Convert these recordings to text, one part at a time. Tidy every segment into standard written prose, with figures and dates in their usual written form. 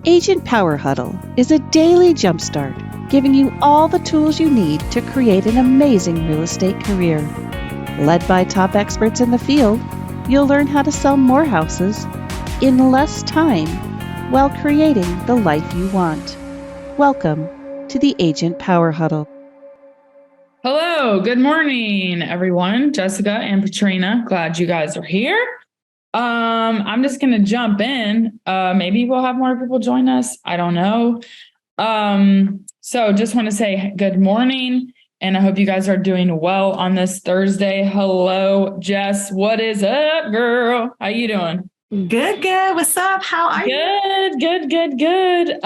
Agent Power Huddle is a daily jumpstart, giving you all the tools you need to create an amazing real estate career. Led by top experts in the field, you'll learn how to sell more houses in less time while creating the life you want. Welcome to the Agent Power Huddle. Hello, good morning, everyone. Jessica and Katrina, glad you guys are here. I'm just gonna jump in. Maybe we'll have more people join us. I don't know. So just want to say good morning, and I hope you guys are doing well on this Thursday. Hello, Jess. What is up, girl? How you doing? Good. What's up? How are you? Good.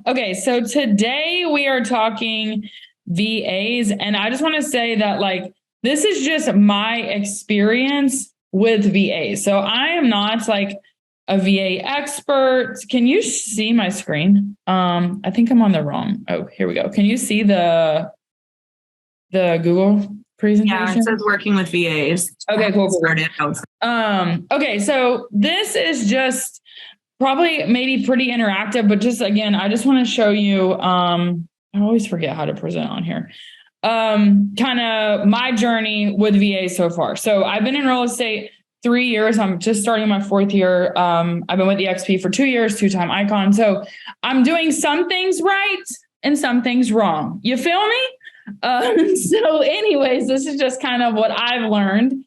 Okay, so today we are talking VAs, and I just want to say that this is just my experience with VAs. So I am not like a VA expert. Can you see my screen? I think I'm on the wrong. Oh, here we go. Can you see the Google presentation? Yeah, it says working with VAs. Okay, cool. Okay, so this is just probably maybe pretty interactive, but just again, I just want to show you. I always forget how to present on here. Kind of my journey with VA so far. So I've been in real estate 3 years. I'm just starting my fourth year. I've been with the XP for 2 years, two-time icon. So I'm doing some things right and some things wrong. You feel me? So anyways, this is just kind of what I've learned.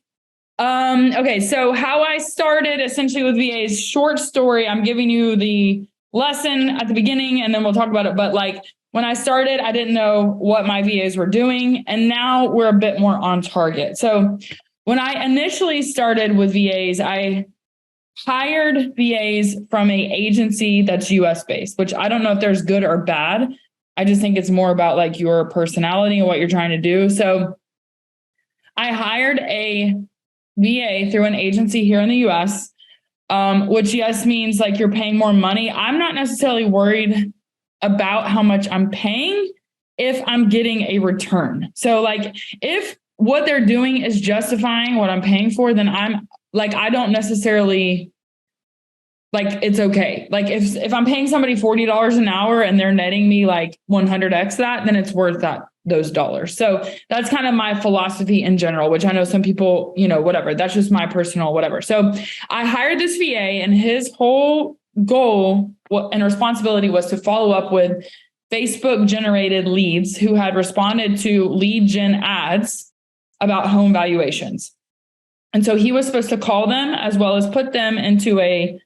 Okay. So how I started essentially with VAs, short story. I'm giving you the lesson at the beginning and then we'll talk about it. But when I started, I didn't know what my VAs were doing, and now we're a bit more on target. So when I initially started with VAs, I hired VAs from an agency that's US based, which I don't know if there's good or bad. I just think it's more about your personality and what you're trying to do. So I hired a VA through an agency here in the US, which yes means you're paying more money. I'm not necessarily worried about how much I'm paying if I'm getting a return. So if what they're doing is justifying what I'm paying for, then I'm I don't necessarily it's okay. If I'm paying somebody $40 an hour and they're netting me 100x that, then it's worth those dollars. So that's kind of my philosophy in general, which I know some people, whatever, that's just my personal whatever. So I hired this VA and his whole goal and responsibility was to follow up with Facebook generated leads who had responded to lead gen ads about home valuations. And so he was supposed to call them as well as put them into a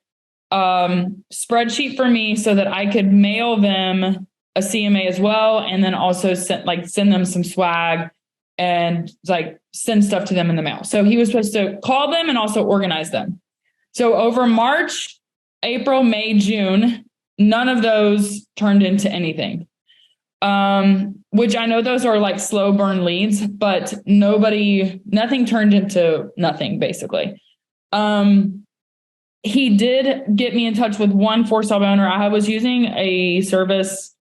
spreadsheet for me so that I could mail them a CMA as well. And then also send them some swag and send stuff to them in the mail. So he was supposed to call them and also organize them. So over March, April, May, June, none of those turned into anything. Which I know those are slow burn leads, but nothing turned into nothing basically. He did get me in touch with one for sale owner. I was using a service,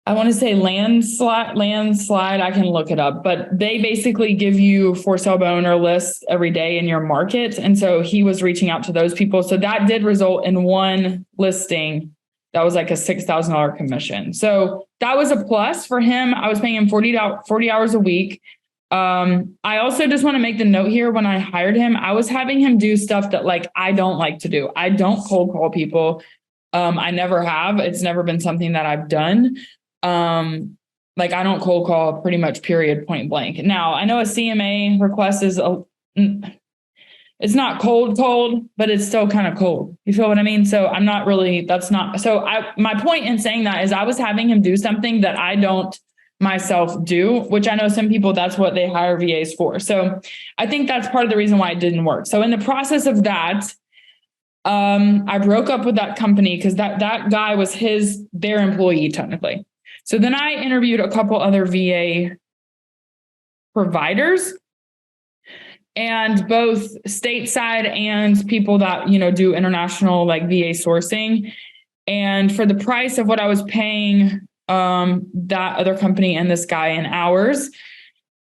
I want to say landslide. I can look it up, but they basically give you for sale owner lists every day in your market. And so he was reaching out to those people. So that did result in one listing that was a $6,000 commission. So that was a plus for him. I was paying him 40 hours a week. I also just want to make the note here, when I hired him, I was having him do stuff that I don't like to do. I don't cold call people. I never have. It's never been something that I've done. I don't cold call pretty much period, point blank. Now I know a CMA request is it's not cold, but it's still kind of cold. You feel what I mean? So I'm not really, my point in saying that is I was having him do something that I don't myself do, which I know some people, that's what they hire VAs for. So I think that's part of the reason why it didn't work. So in the process of that, I broke up with that company because that guy was their employee technically. So then I interviewed a couple other VA providers, and both stateside and people that, do international VA sourcing. And for the price of what I was paying that other company and this guy in hours,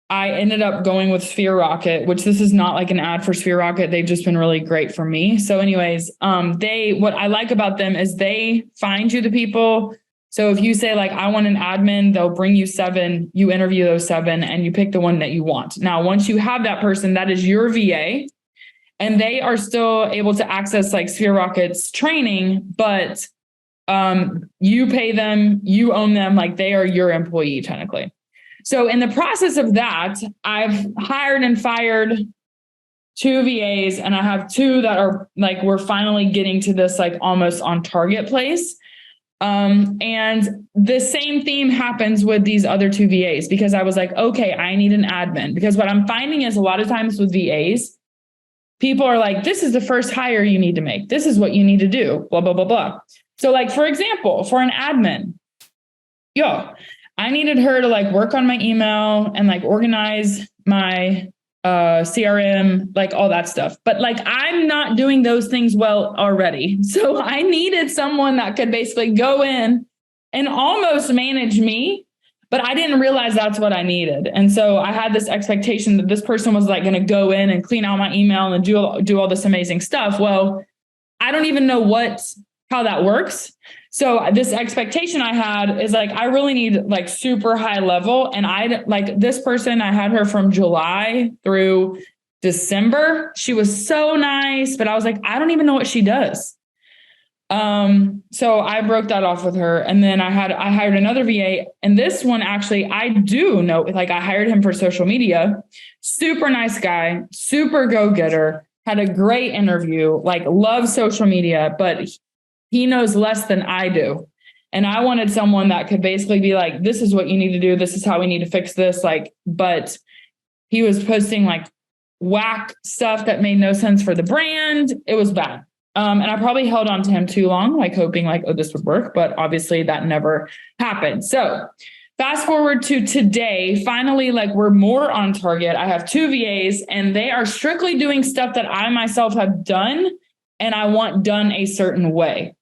I ended up going with Sphere Rocket, which this is not like an ad for Sphere Rocket. They've just been really great for me. So anyways, what I like about them is they find you the people. So if you say like, I want an admin, they'll bring you 7, you interview those 7 and you pick the one that you want. Now, once you have that person, that is your VA and they are still able to access like Sphere Rocket's training, but you pay them, you own them, like they are your employee technically. So in the process of that, I've hired and fired 2 VAs and I have 2 that are like, we're finally getting to this like almost on target place. And the same theme happens with these other 2 VAs because I was like, okay, I need an admin because what I'm finding is a lot of times with VAs, people are like, this is the first hire you need to make. This is what you need to do, blah, blah, blah, blah. So like, for example, for an admin, I needed her to like work on my email and like organize my CRM, like all that stuff. But like, I'm not doing those things well already. So I needed someone that could basically go in and almost manage me, but I didn't realize that's what I needed. And so I had this expectation that this person was like going to go in and clean out my email and do all this amazing stuff. Well, I don't even know how that works. So this expectation I had is like, I really need like super high level. And this person, I had her from July through December. She was so nice, but I was like, I don't even know what she does. So I broke that off with her. And then I hired another VA and this one, actually, I do know, like I hired him for social media, super nice guy, super go-getter, had a great interview, like loves social media, but he knows less than I do. And I wanted someone that could basically be like, this is what you need to do. This is how we need to fix this. Like, but he was posting like whack stuff that made no sense for the brand. It was bad. And I probably held on to him too long, like hoping like, oh, this would work. But obviously that never happened. So fast forward to today, finally, like we're more on target. I have 2 VAs and they are strictly doing stuff that I myself have done and I want done a certain way.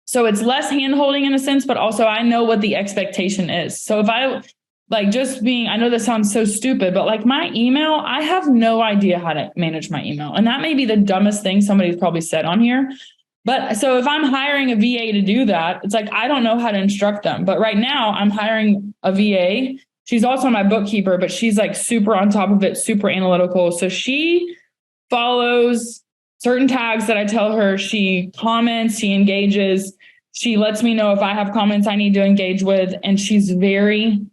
So it's less hand-holding in a sense, but also I know what the expectation is. So if I like I know this sounds so stupid, but like my email, I have no idea how to manage my email. And that may be the dumbest thing somebody's probably said on here. But so if I'm hiring a VA to do that, it's like, I don't know how to instruct them. But right now I'm hiring a VA. She's also my bookkeeper, but she's like super on top of it, super analytical. So she follows certain tags that I tell her. She comments, she engages, she lets me know if I have comments I need to engage with, and she's very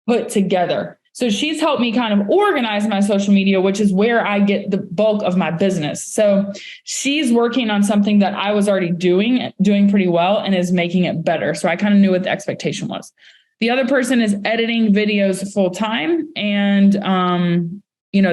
put together. So she's helped me kind of organize my social media, which is where I get the bulk of my business. So she's working on something that I was already doing pretty well and is making it better. So I kind of knew what the expectation was. The other person is editing videos full time. And,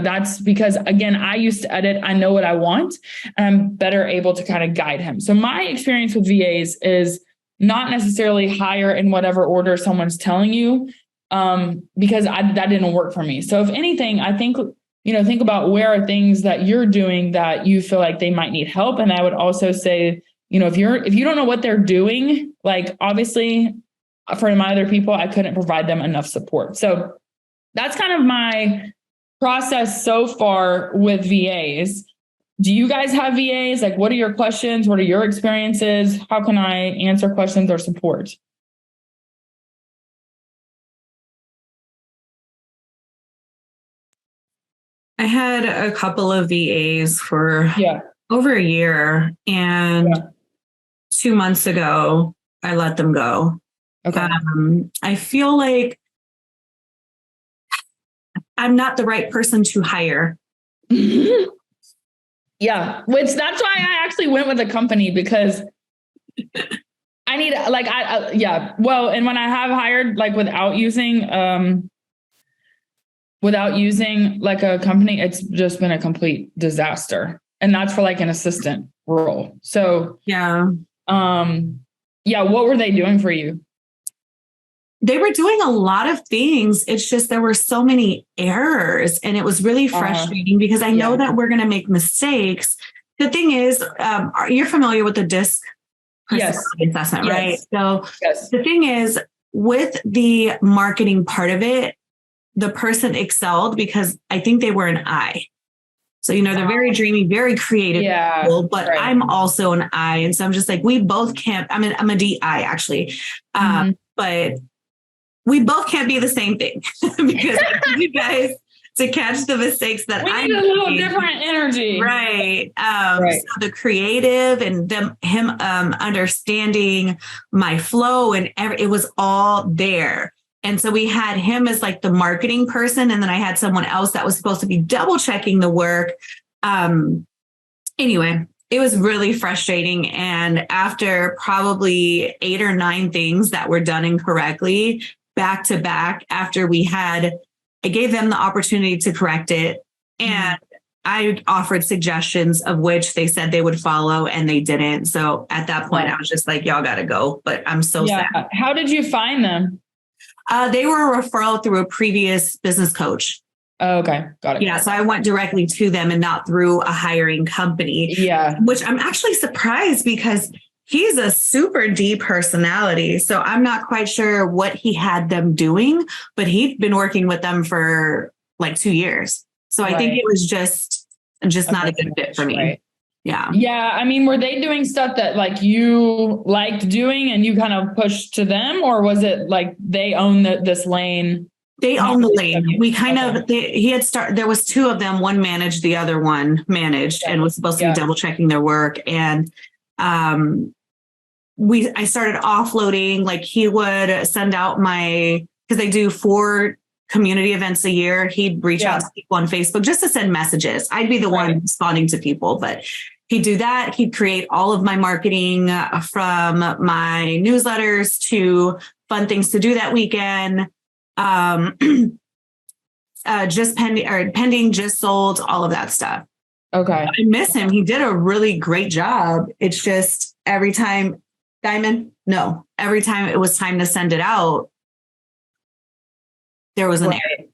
that's because, again, I used to edit. I know what I want. And I'm better able to kind of guide him. So my experience with VAs is not necessarily hire in whatever order someone's telling you, because that didn't work for me. So if anything, I think, think about where are things that you're doing that you feel like they might need help. And I would also say, if you don't know what they're doing, like obviously for my other people, I couldn't provide them enough support. So that's kind of my process so far with VAs. Do you guys have VAs? Like, what are your questions? What are your experiences? How can I answer questions or support? I had a couple of VAs for over a year, and 2 months ago, I let them go. Okay. I feel like I'm not the right person to hire. Yeah, which that's why I actually went with a company, because I need well, and when I have hired like without using like a company, it's just been a complete disaster. And that's for like an assistant role. So what were they doing for you? They were doing a lot of things. It's just there were so many errors, and it was really frustrating because I know that we're going to make mistakes. The thing is, you're familiar with the DISC personality assessment, right? So the thing is, with the marketing part of it, the person excelled because I think they were an I. So, they're very dreamy, very creative people, but right. I'm also an I. And so I'm just like, we both can't, I'm a DI actually. But we both can't be the same thing because I need you guys to catch the mistakes that we need a little different energy. Right. So the creative and him understanding my flow and it was all there. And so we had him as like the marketing person. And then I had someone else that was supposed to be double checking the work. Anyway, it was really frustrating. And after probably 8 or 9 things that were done incorrectly back to back, after I gave them the opportunity to correct it. And I offered suggestions of which they said they would follow and they didn't. So at that point, I was just like, y'all got to go. But I'm so sad. How did you find them? They were a referral through a previous business coach. Oh, okay. Got it. Yeah. So I went directly to them and not through a hiring company. Yeah. Which I'm actually surprised because he's a super deep personality. So I'm not quite sure what he had them doing, but he'd been working with them for like 2 years. So I think it was just not a good fit for me. Right. Yeah. Yeah. I mean, were they doing stuff that like you liked doing and you kind of pushed to them, or was it like they own this lane? They own the lane. We kind of, there was 2 of them. One managed, the other one managed and was supposed to be double checking their work. And, I started offloading, like he would send out because they do 4 community events a year. He'd reach out to people on Facebook just to send messages. I'd be the one responding to people, but he'd do that. He'd create all of my marketing from my newsletters to fun things to do that weekend. Just pending, just sold, all of that stuff. Okay. I miss him. He did a really great job. It's just every time it was time to send it out, there was an error.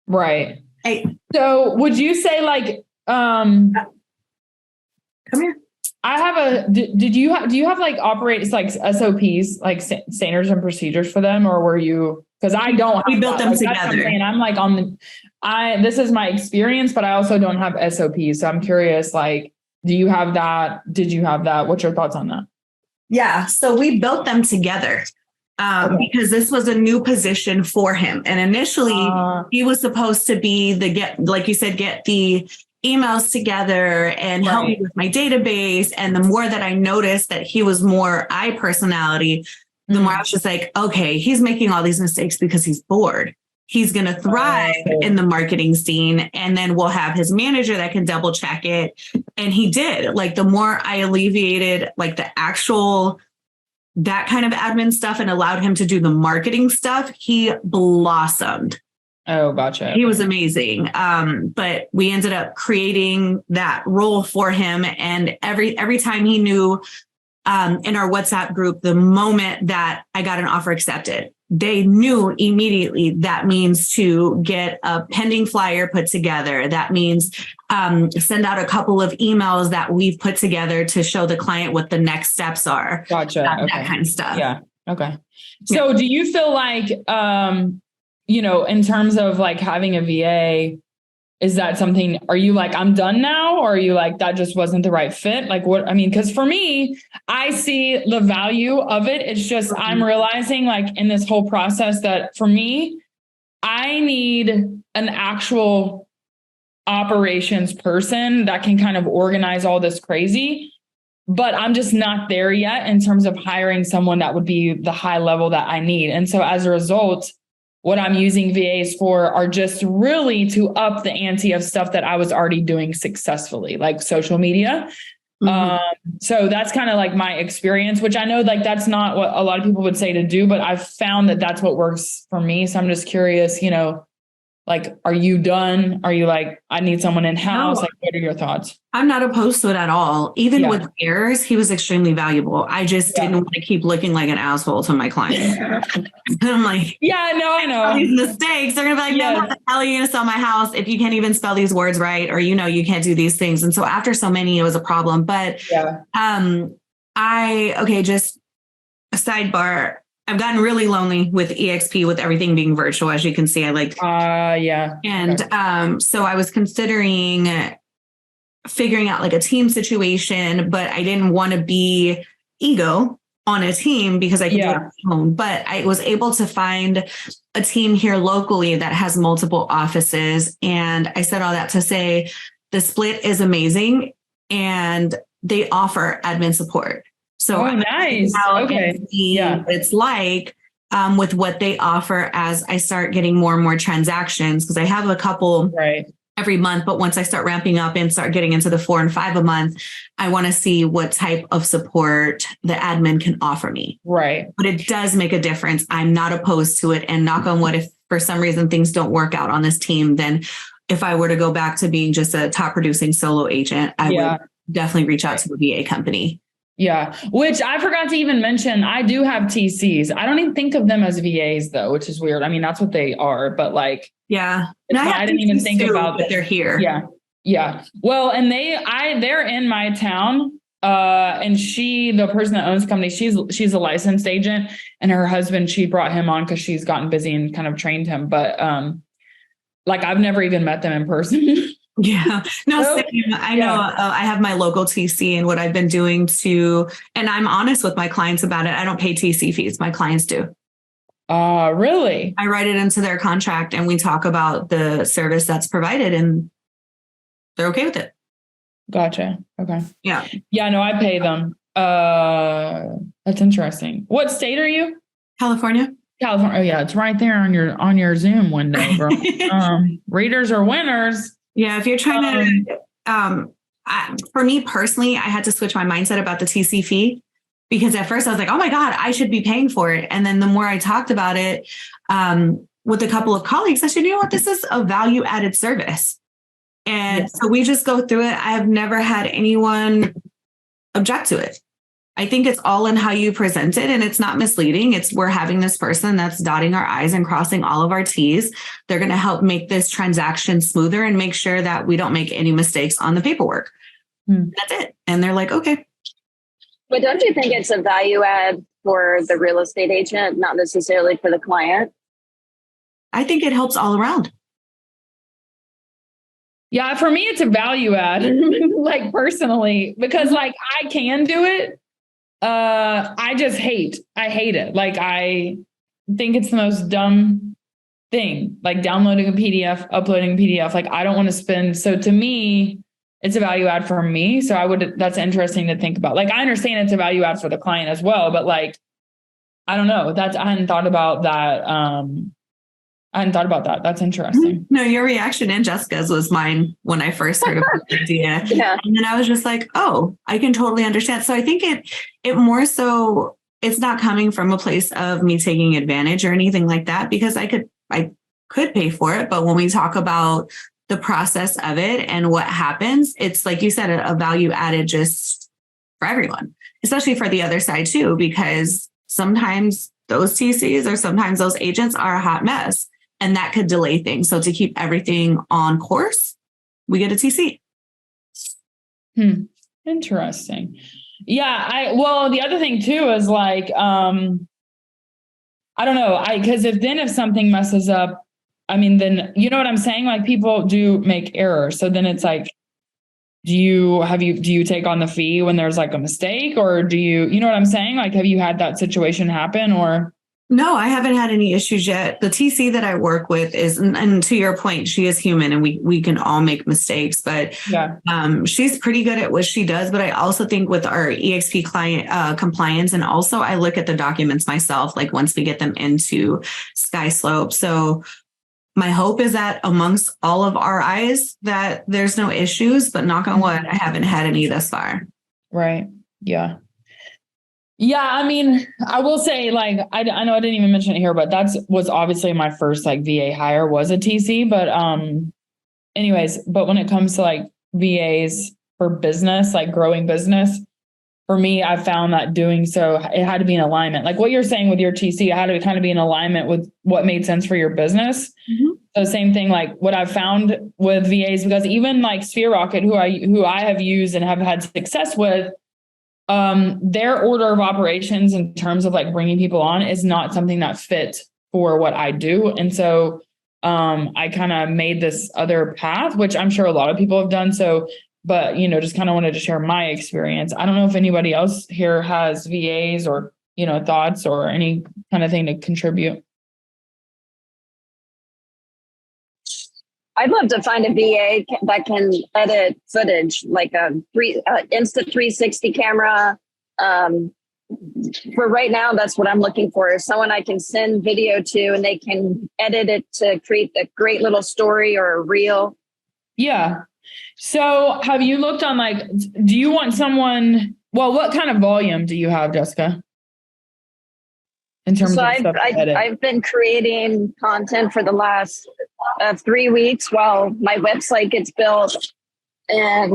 Right. Hey. So would you say like, come here. I have do you have like operates like SOPs, like standards and procedures for them, or were you, because I don't. We built them together. I'm like this is my experience, but I also don't have SOPs. So I'm curious, like, do you have that? Did you have that? What's your thoughts on that? Yeah. So we built them together because this was a new position for him. And initially he was supposed to be get the emails together and help me with my database. And the more that I noticed that he was more I personality, the more I was just like, okay, he's making all these mistakes because he's bored. He's going to thrive in the marketing scene. And then we'll have his manager that can double check it. And he did. Like the more I alleviated like the actual, that kind of admin stuff and allowed him to do the marketing stuff, he blossomed. Oh, gotcha. He was amazing. But we ended up creating that role for him. And every time he knew in our WhatsApp group, the moment that I got an offer accepted, they knew immediately that means to get a pending flyer put together. That means send out a couple of emails that we've put together to show the client what the next steps are. Gotcha. That kind of stuff. Yeah. Okay. So do you feel like, in terms of like having a VA, is that something, are you like, I'm done now? Or are you like, that just wasn't the right fit? Like what, I mean, because for me, I see the value of it. It's just, I'm realizing like in this whole process that for me, I need an actual operations person that can kind of organize all this crazy, but I'm just not there yet in terms of hiring someone that would be the high level that I need. And so as a result, what I'm using VAs for are just really to up the ante of stuff that I was already doing successfully, like social media. So that's kind of like my experience, which I know like that's not what a lot of people would say to do, but I've found that that's what works for me. So I'm just curious, like, are you done? Are you like, I need someone in-house? No. Like, what are your thoughts? I'm not opposed to it at all. Even with errors, he was extremely valuable. I just didn't want to keep looking like an asshole to my clients. I'm like, I know. These mistakes. They're going to be like, no, how the hell are you going to sell my house if you can't even spell these words right? Or, you can't do these things. And so after so many, it was a problem. But just a sidebar. I've gotten really lonely with EXP with everything being virtual. As you can see, I like, yeah. And so I was considering figuring out like a team situation, but I didn't want to be ego on a team because I could do it at home. But I was able to find a team here locally that has multiple offices. And I said all that to say the split is amazing and they offer admin support. So nice. Okay. What it's like with what they offer as I start getting more and more transactions, because I have a couple every month. But once I start ramping up and start getting into the 4 and 5 a month, I want to see what type of support the admin can offer me. Right. But it does make a difference. I'm not opposed to it. And knock on wood, if for some reason things don't work out on this team, then if I were to go back to being just a top producing solo agent, I would definitely reach out to a VA company. Yeah, which I forgot to even mention. I do have TCs. I don't even think of them as VAs though, which is weird. I mean, that's what they are, but like, I didn't even think about that they're here. Yeah. Well, and they're in my town. And the person that owns the company, she's a licensed agent, and her husband, she brought him on because she's gotten busy and kind of trained him. But like I've never even met them in person. Yeah, no, same. I know I have my local TC, and what I've been doing and I'm honest with my clients about it. I don't pay TC fees. My clients do. Really? I write it into their contract and we talk about the service that's provided and they're okay with it. Gotcha. Okay. Yeah. Yeah, no, I pay them. That's interesting. What state are you? California. Oh yeah. It's right there on your Zoom window, bro. Readers are winners. Yeah, if you're trying to, for me personally, I had to switch my mindset about the TC fee because at first I was like, oh my God, I should be paying for it. And then the more I talked about it with a couple of colleagues, I said, you know what, this is a value added service. And so we just go through it. I have never had anyone object to it. I think it's all in how you present it, and it's not misleading. We're having this person that's dotting our I's and crossing all of our T's. They're going to help make this transaction smoother and make sure that we don't make any mistakes on the paperwork. That's it. And they're like, okay. But don't you think it's a value add for the real estate agent, not necessarily for the client? I think it helps all around. Yeah, for me, it's a value add, like personally, because like I can do it. I hate it. Like, I think it's the most dumb thing, like downloading a PDF, uploading a PDF. Like, I don't want to spend. So to me, it's a value add for me. So that's interesting to think about. Like, I understand it's a value add for the client as well, but like, I don't know. I hadn't thought about that. That's interesting. No, your reaction and Jessica's was mine when I first heard about the idea. Yeah. And then I was just like, oh, I can totally understand. So I think it more so, it's not coming from a place of me taking advantage or anything like that, because I could pay for it. But when we talk about the process of it and what happens, it's like you said, a value added just for everyone, especially for the other side too, because sometimes those TCs or sometimes those agents are a hot mess. And that could delay things. So to keep everything on course, we get a TC. Interesting. Yeah. The other thing too is like, I don't know. Because if something messes up, I mean, then you know what I'm saying? Like, people do make errors. So then it's like, do you take on the fee when there's like a mistake, or do you know what I'm saying? Like, have you had that situation happen, or? No, I haven't had any issues yet. The TC that I work with is, and to your point, she is human and we can all make mistakes, but she's pretty good at what she does. But I also think with our EXP client compliance, and also I look at the documents myself, like once we get them into SkySlope. So my hope is that amongst all of our eyes that there's no issues, but knock on wood, I haven't had any thus far. Right. Yeah. Yeah, I mean, I will say, like, I know I didn't even mention it here, but was obviously my first like VA hire was a TC. But anyways, but when it comes to like VAs for business, like growing business, for me, I found that doing so, it had to be in alignment. Like what you're saying with your TC, it had to kind of be in alignment with what made sense for your business. Mm-hmm. So same thing, like what I've found with VAs, because even like Sphere Rocket, who I have used and have had success with, their order of operations in terms of like bringing people on is not something that fits for what I do. And so I kind of made this other path, which I'm sure a lot of people have done. So, but, just kind of wanted to share my experience. I don't know if anybody else here has VAs or, thoughts or any kind of thing to contribute. I'd love to find a VA that can edit footage, like a Insta 360 camera. For right now, that's what I'm looking for, is someone I can send video to and they can edit it to create a great little story or a reel. Yeah. So have you looked on do you want someone, what kind of volume do you have, Jessica? In terms of stuff to edit? I've been creating content for the last 3 weeks while my website gets built. And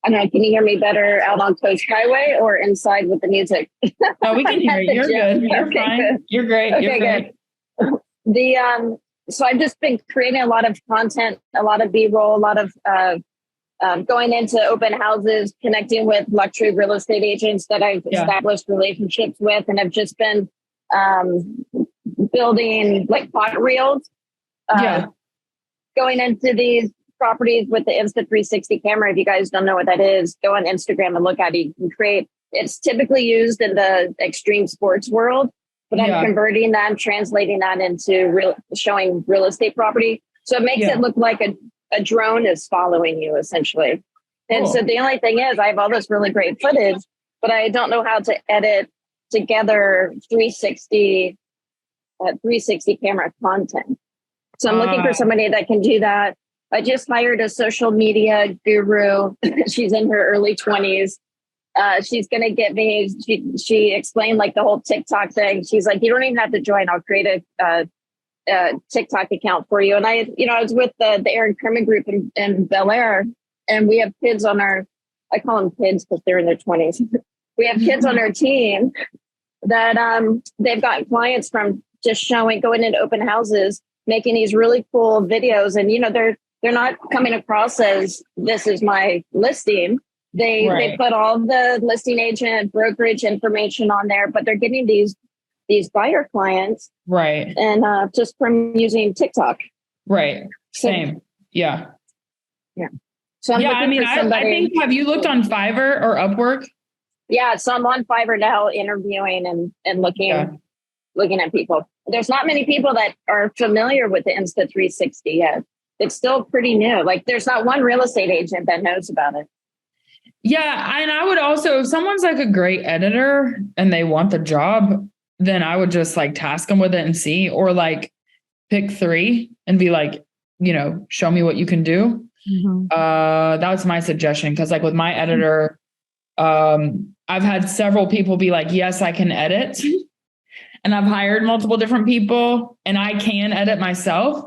I don't know, can you hear me better out on Coast Highway or inside with the music? Oh, we can hear you. You're good. You're fine. Good. You're great. You're great. Good. So I've just been creating a lot of content, a lot of B-roll, a lot of going into open houses, connecting with luxury real estate agents that I've established relationships with, and I've just been building like pot reels, going into these properties with the Insta 360 camera. If you guys don't know what that is, go on Instagram and look at it. You can create. It's typically used in the extreme sports world, but I'm converting that, translating that into showing real estate property. So it makes it look like a drone is following you, essentially. And so the only thing is, I have all this really great footage, but I don't know how to edit together 360 camera content. So I'm looking for somebody that can do that. I just hired a social media guru. She's in her early 20s. She's going to get me. She explained like the whole TikTok thing. She's like, you don't even have to join. I'll create a TikTok account for you. And I was with the Aaron Kerman group in Bel Air, and we have kids on I call them kids because they're in their 20s. We have kids on our team that they've got clients from just going into open houses, making these really cool videos. And, they're not coming across as this is my listing. They put all the listing agent brokerage information on there, but they're getting these buyer clients. Right. And just from using TikTok. Right. Same. Yeah. Yeah. So I'm looking for somebody. I think, have you looked on Fiverr or Upwork? Yeah. So I'm on Fiverr now, interviewing and looking at people. There's not many people that are familiar with the Insta 360 yet. It's still pretty new. Like there's not one real estate agent that knows about it. Yeah. And I would also, if someone's like a great editor and they want the job, then I would just like task them with it and see, or like pick 3 and be like, show me what you can do. Mm-hmm. That was my suggestion. Cause like with my editor, I've had several people be like, yes, I can edit. And I've hired multiple different people and I can edit myself.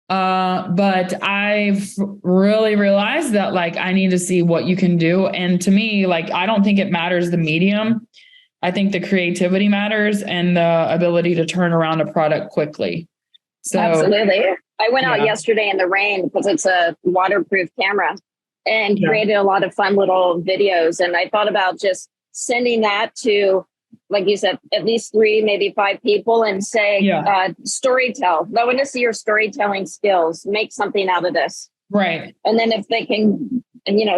But I've really realized that like, I need to see what you can do. And to me, like, I don't think it matters the medium. I think the creativity matters and the ability to turn around a product quickly. So absolutely. I went out yesterday in the rain because it's a waterproof camera and created a lot of fun little videos. And I thought about just sending that to, like you said, at least 3, maybe 5 people and say, storytell. I want to see your storytelling skills. Make something out of this. Right. And then if they can,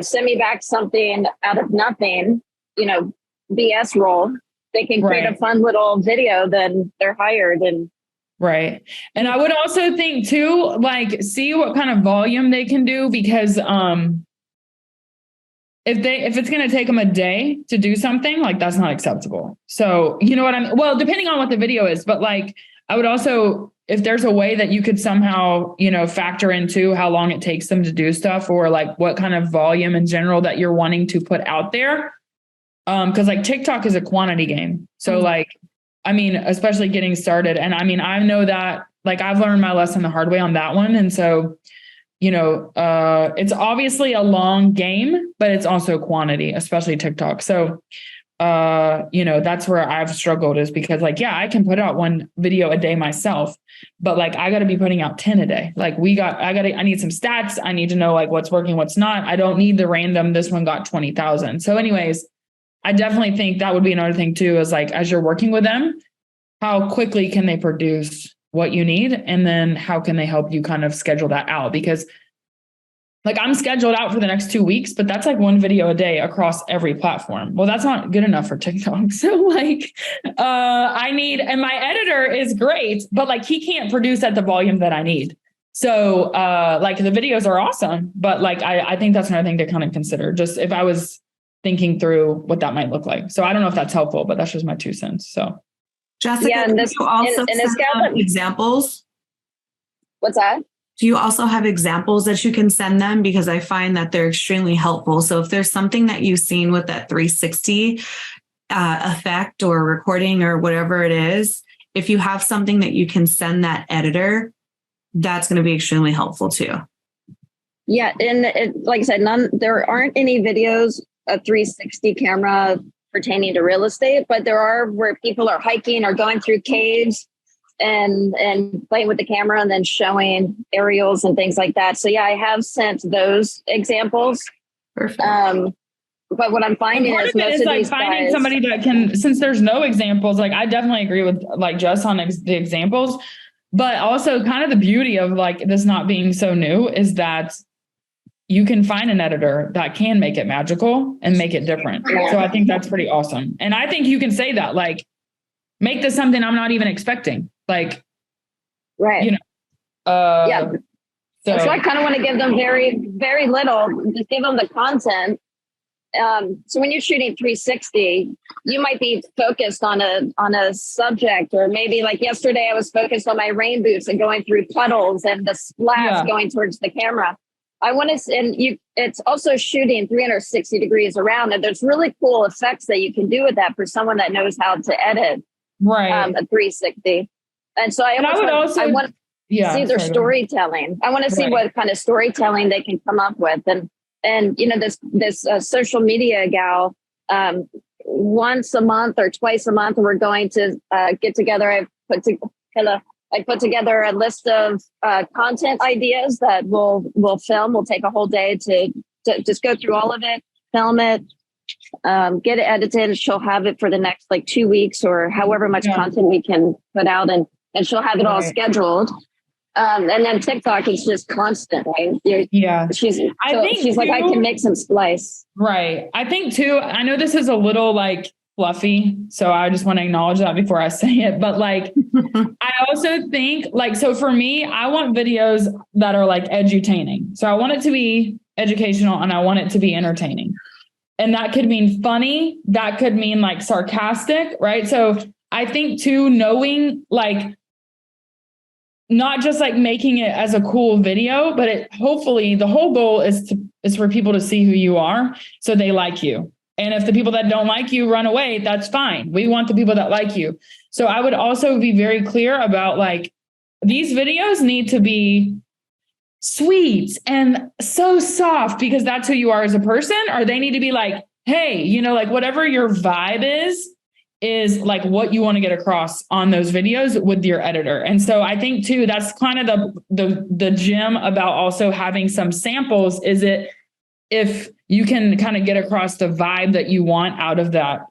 send me back something out of nothing, BS roll, they can create a fun little video, then they're hired. And right. And I would also think too, like, see what kind of volume they can do, because if it's going to take them a day to do something, like that's not acceptable. So, you know what I mean? Well, depending on what the video is, but like, I would also, if there's a way that you could somehow, factor into how long it takes them to do stuff, or like what kind of volume in general that you're wanting to put out there. Cause like TikTok is a quantity game. So like, I mean, especially getting started. And I mean, I know that like I've learned my lesson the hard way on that one. And so, it's obviously a long game, but it's also quantity, especially TikTok. So, that's where I've struggled, is because like, I can put out 1 video a day myself, but like, I got to be putting out 10 a day. Like I need some stats. I need to know like what's working, what's not. I don't need the random, this one got 20,000. So anyways, I definitely think that would be another thing too, is like, as you're working with them, how quickly can they produce what you need? And then how can they help you kind of schedule that out? Because like I'm scheduled out for the next 2 weeks, but that's like one video a day across every platform. Well, that's not good enough for TikTok. So like, and my editor is great, but like he can't produce at the volume that I need. So like the videos are awesome, but like, I think that's another thing to kind of consider, just if I was thinking through what that might look like. So I don't know if that's helpful, but that's just my 2 cents. So Jessica, do you also send examples? What's that? Do you also have examples that you can send them? Because I find that they're extremely helpful. So if there's something that you've seen with that 360 effect or recording or whatever it is, if you have something that you can send that editor, that's going to be extremely helpful too. Yeah. And like I said, there aren't any videos of 360 camera pertaining to real estate, but there are where people are hiking or going through caves and playing with the camera and then showing aerials and things like that. So yeah, I have sent those examples. Perfect. But what I'm finding is most of these finding guys, somebody that can, since there's no examples, like I definitely agree with like Jess on the examples, but also kind of the beauty of like this not being so new is that you can find an editor that can make it magical and make it different. Yeah. So I think that's pretty awesome. And I think you can say that, like, make this something I'm not even expecting. Like, right. You know, yeah. So I kind of want to give them very, very little, just give them the content. So when you're shooting 360, you might be focused on a subject, or maybe like yesterday, I was focused on my rain boots and going through puddles and the splash going towards the camera. I want to, and it's also shooting 360 degrees around, and there's really cool effects that you can do with that for someone that knows how to edit a 360. And so I want to see their storytelling. I want to see what kind of storytelling they can come up with. And you know, this social media gal, once a month or twice a month, we're going to get together. I put together a list of content ideas that we'll film. We'll take a whole day to just go through all of it, film it, get it edited. She'll have it for the next like 2 weeks or however much content we can put out, and she'll have it all scheduled. And then TikTok is just constant, right? She's like, I can make some splice. Right. I think too, I know this is a little like fluffy, so I just want to acknowledge that before I say it. But like, I also think like, so for me, I want videos that are like edutaining. So I want it to be educational and I want it to be entertaining. And that could mean funny. That could mean like sarcastic, right? So I think too, knowing like, not just like making it as a cool video, but hopefully the whole goal is for people to see who you are, so they like you. And if the people that don't like you run away, that's fine. We want the people that like you. So I would also be very clear about like, these videos need to be sweet and so soft because that's who you are as a person, or they need to be like, hey, you know, like whatever your vibe is like what you want to get across on those videos with your editor. And so I think too, that's kind of the gem about also having some samples, is it if you can kind of get across the vibe that you want out of that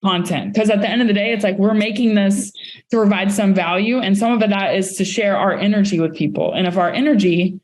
content. Because at the end of the day, it's like we're making this to provide some value, and some of that is to share our energy with people. And if our energy,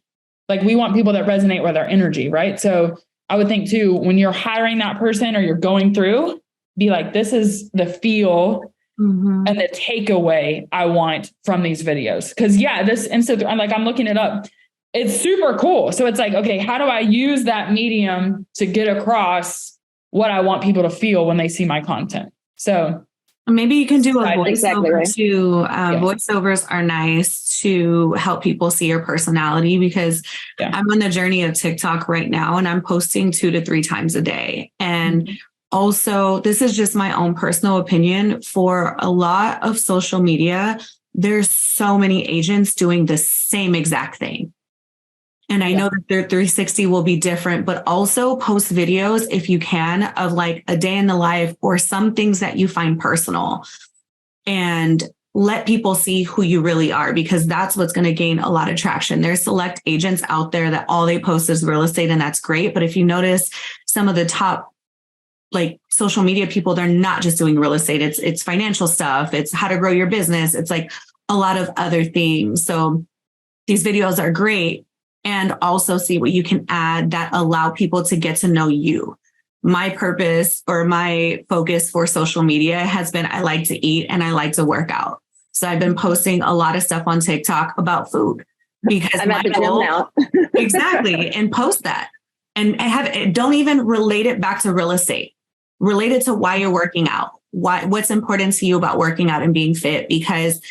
like we want people that resonate with our energy, right? So I would think too, when you're hiring that person or you're going through, be like, this is the feel and the takeaway I want from these videos. Cause this Insta, I'm looking it up. It's super cool. So it's like, okay, how do I use that medium to get across what I want people to feel when they see my content? So maybe you can do a voiceover too. Voiceovers are nice to help people see your personality, because I'm on the journey of TikTok right now and I'm posting 2 to 3 times a day. And also, this is just my own personal opinion. For a lot of social media, there's so many agents doing the same exact thing. And I know that their 360 will be different, but also post videos, if you can, of like a day in the life or some things that you find personal, and let people see who you really are, because that's what's going to gain a lot of traction. There's select agents out there that all they post is real estate, and that's great. But if you notice some of the top like social media people, they're not just doing real estate. It's financial stuff. It's how to grow your business. It's like a lot of other things. So these videos are great. And also see what you can add that allow people to get to know you. My purpose or my focus for social media has been, I like to eat and I like to work out. So I've been posting a lot of stuff on TikTok about food because I'm at the gym now. Exactly. And post that and don't even relate it back to real estate. Relate it to why you're working out. What's important to you about working out and being fit, because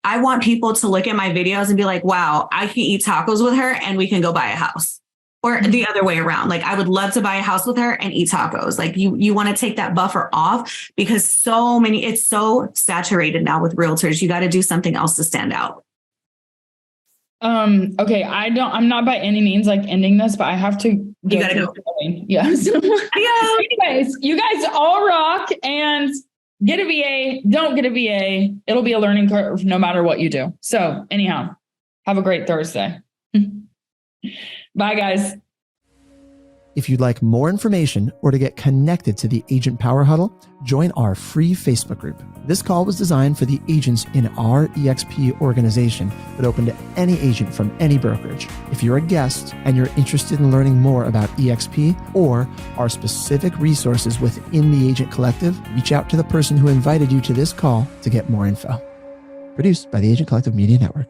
I want people to look at my videos and be like, wow, I can eat tacos with her and we can go buy a house. Or the other way around. Like, I would love to buy a house with her and eat tacos. Like, you want to take that buffer off because it's so saturated now with realtors. You got to do something else to stand out. Okay. I'm not by any means like ending this, but I have to You gotta go. Yes. Anyways, you guys all rock, and get a VA, don't get a VA. It'll be a learning curve no matter what you do. So anyhow, have a great Thursday. Bye, guys. If you'd like more information or to get connected to the Agent Power Huddle, join our free Facebook group. This call was designed for the agents in our EXP organization, but open to any agent from any brokerage. If you're a guest and you're interested in learning more about EXP or our specific resources within the Agent Collective, reach out to the person who invited you to this call to get more info. Produced by the Agent Collective Media Network.